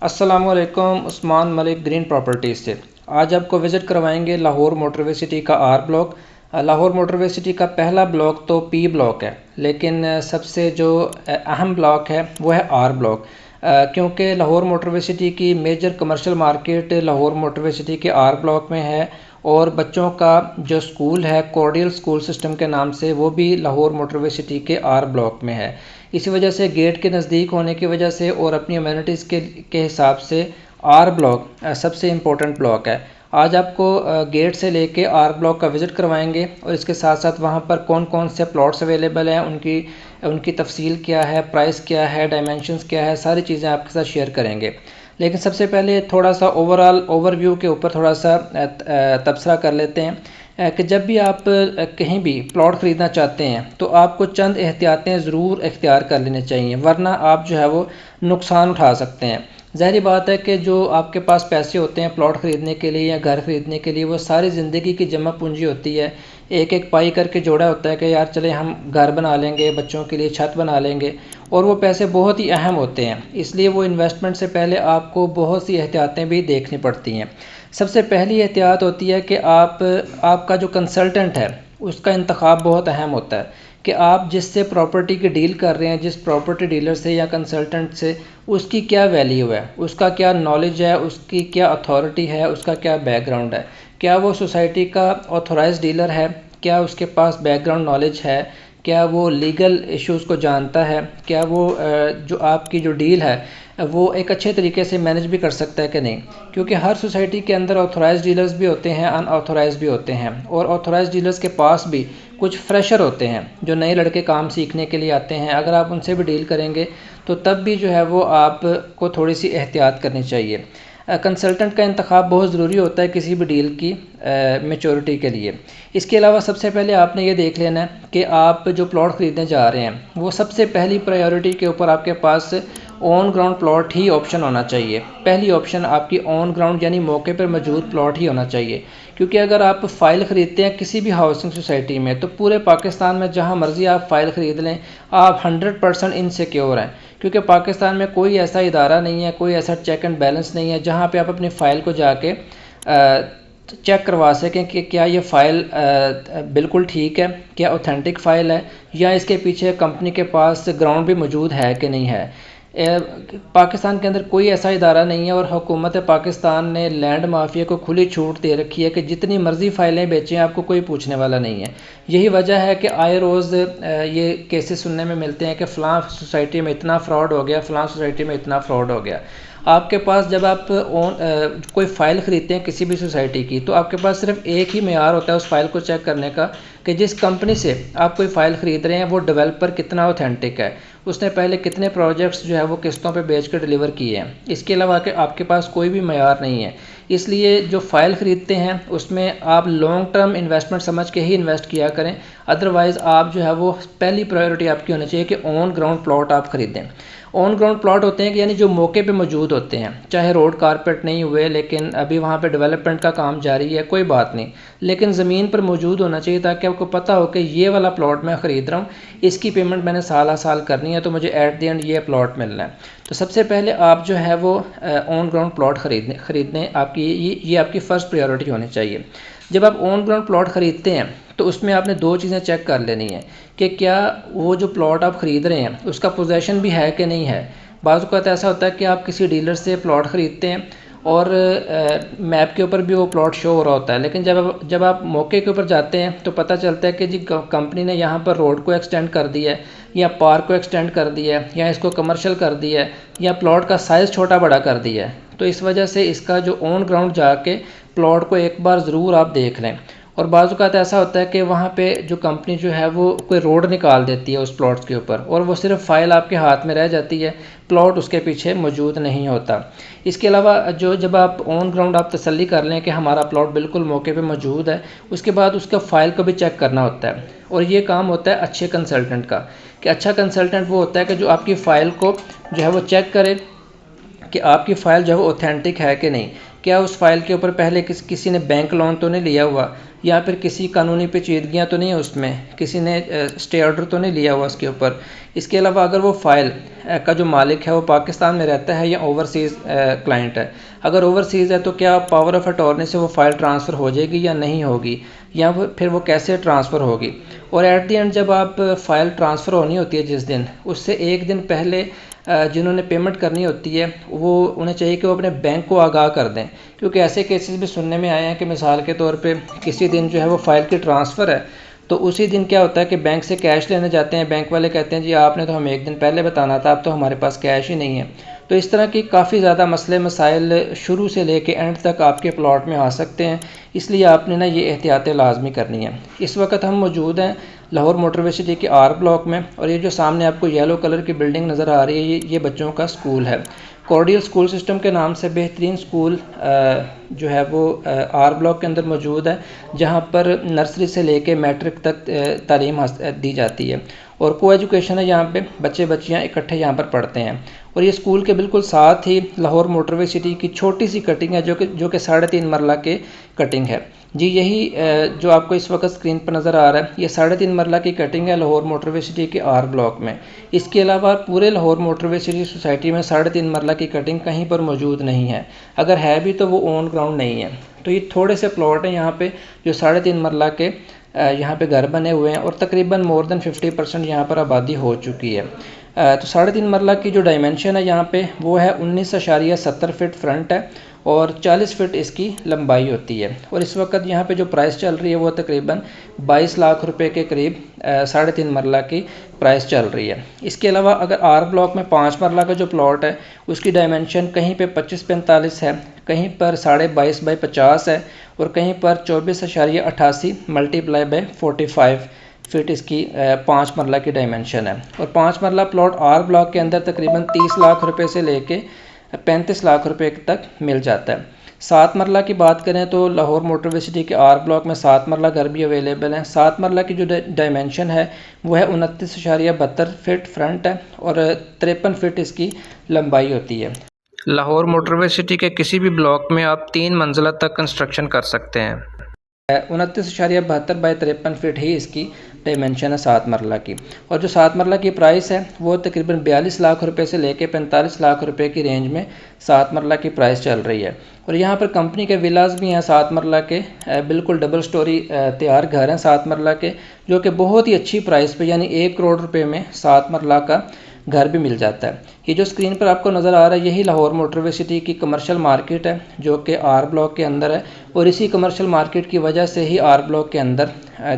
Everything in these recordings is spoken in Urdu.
السلام علیکم، عثمان ملک گرین پراپرٹیز سے آج آپ کو وزٹ کروائیں گے لاہور موٹروے سٹی کا R block. Lahore Motorway City کا پہلا بلاک تو پی بلاک ہے، لیکن سب سے جو اہم بلاک ہے وہ ہے آر بلاک، کیونکہ لاہور موٹروے سٹی کی major commercial market Lahore Motorway City کے آر بلاک میں ہے، اور بچوں کا جو سکول ہے کورڈیل سکول سسٹم کے نام سے وہ بھی لاہور موٹروے سٹی کے آر بلاک میں ہے۔ اسی وجہ سے گیٹ کے نزدیک ہونے کی وجہ سے اور اپنی امینٹیز کے حساب سے آر بلاک سب سے امپورٹنٹ بلاک ہے۔ آج آپ کو گیٹ سے لے کے آر بلاک کا وزٹ کروائیں گے، اور اس کے ساتھ ساتھ وہاں پر کون کون سے پلاٹس اویلیبل ہیں، ان کی تفصیل کیا ہے، پرائس کیا ہے، ڈائمینشنز کیا ہے، ساری چیزیں آپ کے ساتھ شیئر کریں گے۔ لیکن سب سے پہلے تھوڑا سا اوور ویو کے اوپر تھوڑا سا تبصرہ کر لیتے ہیں کہ جب بھی آپ کہیں بھی پلاٹ خریدنا چاہتے ہیں تو آپ کو چند احتیاطیں ضرور اختیار کر لینی چاہیے، ورنہ آپ جو ہے وہ نقصان اٹھا سکتے ہیں۔ ظاہری بات ہے کہ جو آپ کے پاس پیسے ہوتے ہیں پلاٹ خریدنے کے لیے یا گھر خریدنے کے لیے، وہ ساری زندگی کی جمع پونجی ہوتی ہے، ایک ایک پائی کر کے جوڑا ہوتا ہے کہ یار چلے ہم گھر بنا لیں گے، بچوں کے لیے چھت بنا لیں گے، اور وہ پیسے بہت ہی اہم ہوتے ہیں، اس لیے وہ انویسٹمنٹ سے پہلے آپ کو بہت سی احتیاطیں بھی دیکھنی پڑتی ہیں۔ سب سے پہلی احتیاط ہوتی ہے کہ آپ کا جو کنسلٹنٹ ہے اس کا انتخاب بہت اہم ہوتا ہے، کہ آپ جس سے پراپرٹی کی ڈیل کر رہے ہیں، جس پراپرٹی ڈیلر سے یا کنسلٹنٹ سے، اس کی کیا ویلیو ہے، اس کا کیا نالج ہے، اس کی کیا اتھارٹی ہے، اس کا کیا بیک گراؤنڈ ہے، کیا وہ سوسائٹی کا آتھورائز ڈیلر ہے، کیا اس کے پاس بیک گراؤنڈ نالج ہے، کیا وہ لیگل ایشوز کو جانتا ہے، کیا وہ جو آپ کی جو ڈیل ہے وہ ایک اچھے طریقے سے مینج بھی کر سکتا ہے کہ نہیں، کیونکہ ہر سوسائٹی کے اندر آتھورائز ڈیلرز بھی ہوتے ہیں، ان آتھورائز بھی ہوتے ہیں، اور آتھورائز ڈیلرز کے پاس بھی کچھ فریشر ہوتے ہیں جو نئے لڑکے کام سیکھنے کے لیے آتے ہیں۔ اگر آپ ان سے بھی ڈیل کریں گے تو تب بھی جو ہے وہ آپ کو تھوڑی سی احتیاط کرنی چاہیے۔ کنسلٹنٹ کا انتخاب بہت ضروری ہوتا ہے کسی بھی ڈیل کی میچورٹی کے لیے۔ اس کے علاوہ سب سے پہلے آپ نے یہ دیکھ لینا ہے کہ آپ جو پلاٹ خریدنے جا رہے ہیں وہ سب سے پہلی پرائیورٹی کے اوپر آپ کے پاس آن گراؤنڈ پلاٹ ہی آپشن ہونا چاہیے۔ پہلی آپشن آپ کی آن گراؤنڈ یعنی موقع پر موجود پلاٹ ہی ہونا چاہیے، کیونکہ اگر آپ فائل خریدتے ہیں کسی بھی ہاؤسنگ سوسائٹی میں تو پورے پاکستان میں جہاں مرضی آپ فائل خرید لیں آپ 100% انسیکیور ہیں، کیونکہ پاکستان میں کوئی ایسا ادارہ نہیں ہے، کوئی ایسا چیک اینڈ بیلنس نہیں ہے جہاں پہ آپ اپنی فائل کو جا کے چیک کروا سکیں کہ کیا یہ فائل بالکل ٹھیک ہے، کیا اوتھینٹک فائل ہے، یا اس کے پیچھے کمپنی کے پاس گراؤنڈ بھی موجود ہے کہ نہیں ہے۔ پاکستان کے اندر کوئی ایسا ادارہ نہیں ہے، اور حکومت پاکستان نے لینڈ مافیا کو کھلی چھوٹ دے رکھی ہے کہ جتنی مرضی فائلیں بیچیں آپ کو کوئی پوچھنے والا نہیں ہے۔ یہی وجہ ہے کہ آئے روز یہ کیسز سننے میں ملتے ہیں کہ فلاں سوسائٹی میں اتنا فراڈ ہو گیا، فلاں سوسائٹی میں اتنا فراڈ ہو گیا۔ آپ کے پاس جب آپ کوئی فائل خریدتے ہیں کسی بھی سوسائٹی کی تو آپ کے پاس صرف ایک ہی معیار ہوتا ہے اس فائل کو چیک کرنے کا کہ جس کمپنی سے آپ کوئی فائل خرید رہے ہیں وہ ڈیولپر کتنا اوتھینٹک ہے، اس نے پہلے کتنے پروجیکٹس جو ہے وہ قسطوں پہ بیچ کے ڈیلیور کیے ہیں۔ اس کے علاوہ کہ آپ کے پاس کوئی بھی معیار نہیں ہے، اس لیے جو فائل خریدتے ہیں اس میں آپ لانگ ٹرم انویسٹمنٹ سمجھ کے ہی انویسٹ کیا کریں، ادروائز آپ جو ہے وہ پہلی پرائیورٹی آپ کی ہونی چاہیے کہ آن گراؤنڈ پلاٹ آپ خریدیں۔ آن گراؤنڈ پلاٹ ہوتے ہیں کہ یعنی جو موقع پہ موجود ہوتے ہیں، چاہے روڈ کارپیٹ نہیں ہوئے لیکن ابھی وہاں پہ ڈیولپمنٹ کا کام جاری ہے، کوئی بات نہیں، لیکن زمین پر موجود ہونا چاہیے تاکہ آپ کو پتہ ہو کہ یہ والا پلاٹ میں خرید رہا ہوں، اس کی پیمنٹ میں نے سالہ سال کرنی ہے تو مجھے ایٹ دی اینڈ یہ پلاٹ ملنا ہے۔ تو سب سے پہلے آپ جو ہے وہ آن گراؤنڈ پلاٹ خریدنے آپ کی یہ آپ کی فرسٹ پریورٹی ہونی چاہیے۔ جب آپ آن گراؤنڈ پلاٹ خریدتے ہیں تو اس میں آپ نے دو چیزیں چیک کر لینی ہیں کہ کیا وہ جو پلاٹ آپ خرید رہے ہیں اس کا پوزیشن بھی ہے کہ نہیں ہے۔ بعض اوقات ایسا ہوتا ہے کہ آپ کسی ڈیلر سے پلاٹ خریدتے ہیں اور میپ کے اوپر بھی وہ پلاٹ شو ہو رہا ہوتا ہے، لیکن جب آپ موقع کے اوپر جاتے ہیں تو پتہ چلتا ہے کہ جی کمپنی نے یہاں پر روڈ کو ایکسٹینڈ کر دیا ہے، یا پارک کو ایکسٹینڈ کر دیا ہے، یا اس کو کمرشل کر دیا ہے، یا پلاٹ کا سائز چھوٹا بڑا کر دیا ہے۔ تو اس وجہ سے اس کا جو آن گراؤنڈ جا کے پلاٹ کو ایک بار ضرور آپ دیکھ لیں۔ اور بعض اوقات ایسا ہوتا ہے کہ وہاں پہ جو کمپنی جو ہے وہ کوئی روڈ نکال دیتی ہے اس پلاٹ کے اوپر، اور وہ صرف فائل آپ کے ہاتھ میں رہ جاتی ہے، پلاٹ اس کے پیچھے موجود نہیں ہوتا۔ اس کے علاوہ جب آپ آن گراؤنڈ آپ تسلی کر لیں کہ ہمارا پلاٹ بالکل موقع پہ موجود ہے، اس کے بعد اس کا فائل کو بھی چیک کرنا ہوتا ہے، اور یہ کام ہوتا ہے اچھے کنسلٹنٹ کا، کہ اچھا کنسلٹنٹ وہ ہوتا ہے کہ جو آپ کی فائل کو جو ہے وہ چیک کرے کہ آپ کی فائل جو ہے وہ اوتھینٹک ہے کہ نہیں، کیا اس فائل کے اوپر پہلے کسی نے بینک لون تو نہیں لیا ہوا، یا پھر کسی قانونی پیچیدگیاں تو نہیں ہے، اس میں کسی نے اسٹے آرڈر تو نہیں لیا ہوا اس کے اوپر۔ اس کے علاوہ اگر وہ فائل کا جو مالک ہے وہ پاکستان میں رہتا ہے یا اوورسیز کلائنٹ ہے، اگر اوورسیز ہے تو کیا پاور آف اٹارنی سے وہ فائل ٹرانسفر ہو جائے گی یا نہیں ہوگی، یا پھر وہ کیسے ٹرانسفر ہوگی۔ اور ایٹ دی اینڈ جب آپ فائل ٹرانسفر ہونی ہوتی ہے جس دن، اس سے ایک دن پہلے جنہوں نے پیمنٹ کرنی ہوتی ہے وہ انہیں چاہیے کہ وہ اپنے بینک کو آگاہ کر دیں، کیونکہ ایسے کیسز بھی سننے میں آئے ہیں کہ مثال کے طور پہ کسی دن جو ہے وہ فائل کی ٹرانسفر ہے، تو اسی دن کیا ہوتا ہے کہ بینک سے کیش لینے جاتے ہیں، بینک والے کہتے ہیں جی آپ نے تو ہمیں ایک دن پہلے بتانا تھا، اب تو ہمارے پاس کیش ہی نہیں ہے۔ تو اس طرح کی کافی زیادہ مسئلے مسائل شروع سے لے کے اینڈ تک آپ کے پلاٹ میں آ سکتے ہیں، اس لیے آپ نے یہ احتیاطیں لازمی کرنی ہیں۔ اس وقت ہم موجود ہیں لاہور موٹروے سٹی کے آر بلاک میں، اور یہ جو سامنے آپ کو یلو کلر کی بلڈنگ نظر آ رہی ہے یہ بچوں کا سکول ہے۔ کارڈیل سکول سسٹم کے نام سے بہترین سکول جو ہے وہ آر بلاک کے اندر موجود ہے، جہاں پر نرسری سے لے کے میٹرک تک تعلیم دی جاتی ہے، اور کو ایجوکیشن ہے، یہاں پہ بچے بچیاں اکٹھے یہاں پر پڑھتے ہیں۔ اور یہ اسکول کے بالکل ساتھ ہی لاہور موٹروے سٹی کی چھوٹی سی کٹنگ ہے جو کہ 3.5 مرلہ کے کٹنگ ہے۔ جی یہی جو آپ کو اس وقت اسکرین پر نظر آ رہا ہے یہ 3.5 مرلہ کی کٹنگ ہے لاہور موٹروے سٹی کے آر بلاک میں۔ اس کے علاوہ پورے لاہور موٹروے سٹی سوسائٹی میں 3.5 مرلہ کی کٹنگ کہیں پر موجود نہیں ہے، اگر ہے بھی تو وہ اون گراؤنڈ نہیں ہے۔ تو یہ تھوڑے سے پلاٹ ہیں یہاں پہ جو 3.5 مرلہ کے یہاں پہ گھر بنے ہوئے ہیں، اور تقریباً مور دین 50% یہاں پر آبادی ہو چکی ہے۔ تو 3.5 مرلہ کی جو ڈائمنشن ہے یہاں پہ وہ ہے 19.70 فٹ فرنٹ ہے، اور 40 فٹ اس کی لمبائی ہوتی ہے، اور اس وقت یہاں پہ جو پرائس چل رہی ہے وہ تقریباً 22 لاکھ روپے کے قریب 3.5 مرلہ کی پرائس چل رہی ہے۔ اس کے علاوہ اگر آر بلاک میں 5 مرلہ کا جو پلاٹ ہے اس کی ڈائمنشن کہیں پہ 25-45 ہے، کہیں پر 22.5x50 ہے، اور کہیں پر 24.88 × 45 فٹ اس کی 5 مرلہ کی ڈائمنشن ہے، اور 5 مرلہ پلاٹ آر بلاک کے اندر تقریباً 30 لاکھ روپے سے لے کے 35 لاکھ روپے تک مل جاتا ہے۔ 7 مرلہ کی بات کریں تو لاہور موٹروے سٹی کے آر بلاک میں 7 مرلہ گھر بھی اویلیبل ہیں۔ 7 مرلہ کی جو ڈائمنشن ہے وہ ہے 29.72 فٹ فرنٹ ہے، اور 53 فٹ اس کی لمبائی ہوتی ہے۔ لاہور موٹروے سٹی کے کسی بھی بلاک میں آپ 3 منزلہ تک کنسٹرکشن کر سکتے ہیں۔ 29.72 x 53 فٹ ہی اس کی ڈائمنشن ہے 7 مرلہ کی، اور جو 7 مرلہ کی پرائس ہے وہ تقریباً 42 لاکھ روپے سے لے کے 45 لاکھ روپے کی رینج میں 7 مرلہ کی پرائس چل رہی ہے۔ اور یہاں پر کمپنی کے ولاز بھی ہیں 7 مرلہ کے، بالکل ڈبل سٹوری تیار گھر ہیں 7 مرلہ کے، جو کہ بہت ہی اچھی پرائس پہ، یعنی 1 کروڑ روپے میں 7 مرلہ کا گھر بھی مل جاتا ہے۔ یہ جو اسکرین پر آپ کو نظر آ رہا ہے یہی لاہور موٹروے سٹی کی کمرشل مارکیٹ ہے جو کہ آر بلاک کے اندر ہے، اور اسی کمرشل مارکیٹ کی وجہ سے ہی آر بلاک کے اندر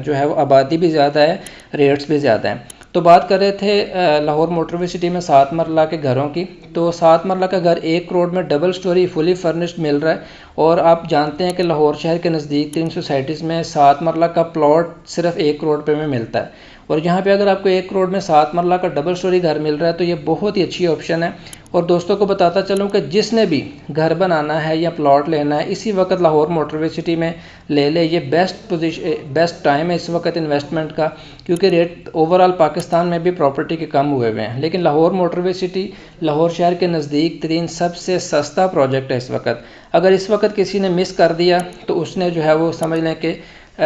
جو ہے وہ آبادی بھی زیادہ ہے، ریٹس بھی زیادہ ہیں۔ تو بات کر رہے تھے لاہور موٹروے سٹی میں 7 مرلہ کے گھروں کی، تو 7 مرلہ کا گھر 1 کروڑ میں ڈبل سٹوری فلی فرنشڈ مل رہا ہے، اور آپ جانتے ہیں کہ لاہور شہر کے نزدیک 3 سوسائٹیز میں 7 مرلہ کا پلاٹ صرف 1 کروڑ روپے میں ملتا ہے، اور یہاں پہ اگر آپ کو 1 کروڑ میں 7 مرلہ کا ڈبل سٹوری گھر مل رہا ہے تو یہ بہت ہی اچھی آپشن ہے۔ اور دوستوں کو بتاتا چلوں کہ جس نے بھی گھر بنانا ہے یا پلاٹ لینا ہے اسی وقت لاہور موٹروے سٹی میں لے لے، یہ بیسٹ ٹائم ہے اس وقت انویسٹمنٹ کا، کیونکہ ریٹ اوور آل پاکستان میں بھی پراپرٹی کے کم ہوئے ہوئے ہیں، لیکن لاہور موٹروے سٹی لاہور شہر کے نزدیک ترین سب سے سستا پروجیکٹ ہے اس وقت۔ اگر اس وقت کسی نے مس کر دیا تو اس نے جو ہے وہ سمجھ لیں کہ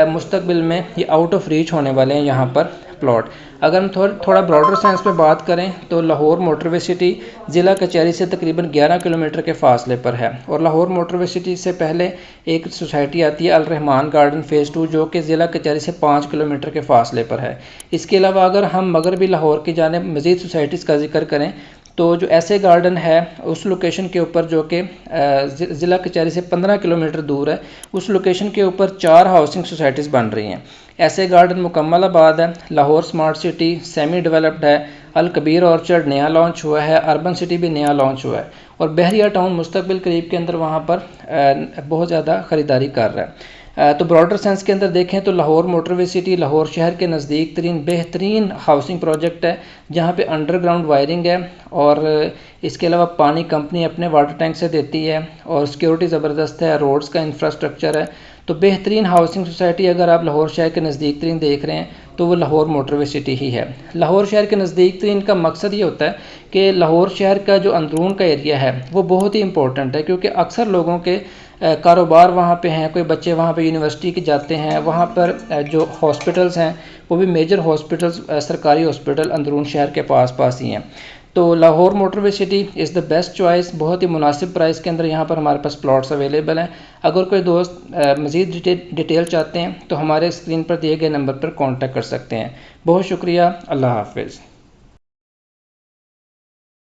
مستقبل میں یہ آؤٹ آف ریچ ہونے والے ہیں یہاں پر پلاٹ۔ اگر ہم تھوڑا براڈر سینس میں بات کریں تو لاہور موٹروے سٹی ضلع کچہری سے تقریباً 11 کلومیٹر کے فاصلے پر ہے، اور لاہور موٹروے سٹی سے پہلے ایک سوسائٹی آتی ہے الرحمان گارڈن فیز 2 جو کہ ضلع کچہری سے 5 کلومیٹر کے فاصلے پر ہے۔ اس کے علاوہ اگر ہم مغربی لاہور کی جانب مزید سوسائٹیز کا ذکر کریں تو جو ایسے گارڈن ہے اس لوکیشن کے اوپر جو کہ ضلع کچہری سے 15 کلومیٹر دور ہے، اس لوکیشن کے اوپر 4 ہاؤسنگ سوسائٹیز بن رہی ہیں۔ ایسے گارڈن مکمل آباد ہے، Lahore smart city semi developed ہے، الکبیر اورچرڈ نیا لانچ ہوا ہے، اربن سٹی بھی نیا لانچ ہوا ہے، اور بحریہ ٹاؤن مستقبل قریب کے اندر وہاں پر بہت زیادہ خریداری کر رہا ہے۔ تو براڈر سینس کے اندر دیکھیں تو لاہور موٹروے سٹی لاہور شہر کے نزدیک ترین بہترین ہاؤسنگ پروجیکٹ ہے، جہاں پہ انڈر گراؤنڈ وائرنگ ہے، اور اس کے علاوہ پانی کمپنی اپنے واٹر ٹینک سے دیتی ہے، اور سیکیورٹی زبردست ہے، روڈز کا انفراسٹرکچر ہے۔ تو بہترین ہاؤسنگ سوسائٹی اگر آپ لاہور شہر کے نزدیک ترین دیکھ رہے ہیں تو وہ لاہور موٹروے سٹی ہی ہے۔ لاہور شہر کے نزدیک تو ان کا مقصد یہ ہوتا ہے کہ لاہور شہر کا جو اندرون کا ایریا ہے وہ بہت ہی امپورٹنٹ ہے، کیونکہ اکثر لوگوں کے کاروبار وہاں پہ ہیں، کوئی بچے وہاں پہ یونیورسٹی کے جاتے ہیں، وہاں پر جو ہاسپٹلز ہیں وہ بھی میجر ہاسپٹلز سرکاری ہاسپٹل اندرون شہر کے پاس ہی ہیں۔ تو Lahore Motorway city is the best choice, بہت ہی مناسب پرائس کے اندر یہاں پر ہمارے پاس پلاٹس اویلیبل ہیں۔ اگر کوئی دوست مزید ڈیٹیل چاہتے ہیں تو ہمارے اسکرین پر دیے گئے نمبر پر کانٹیکٹ کر سکتے ہیں۔ بہت شکریہ، اللہ حافظ۔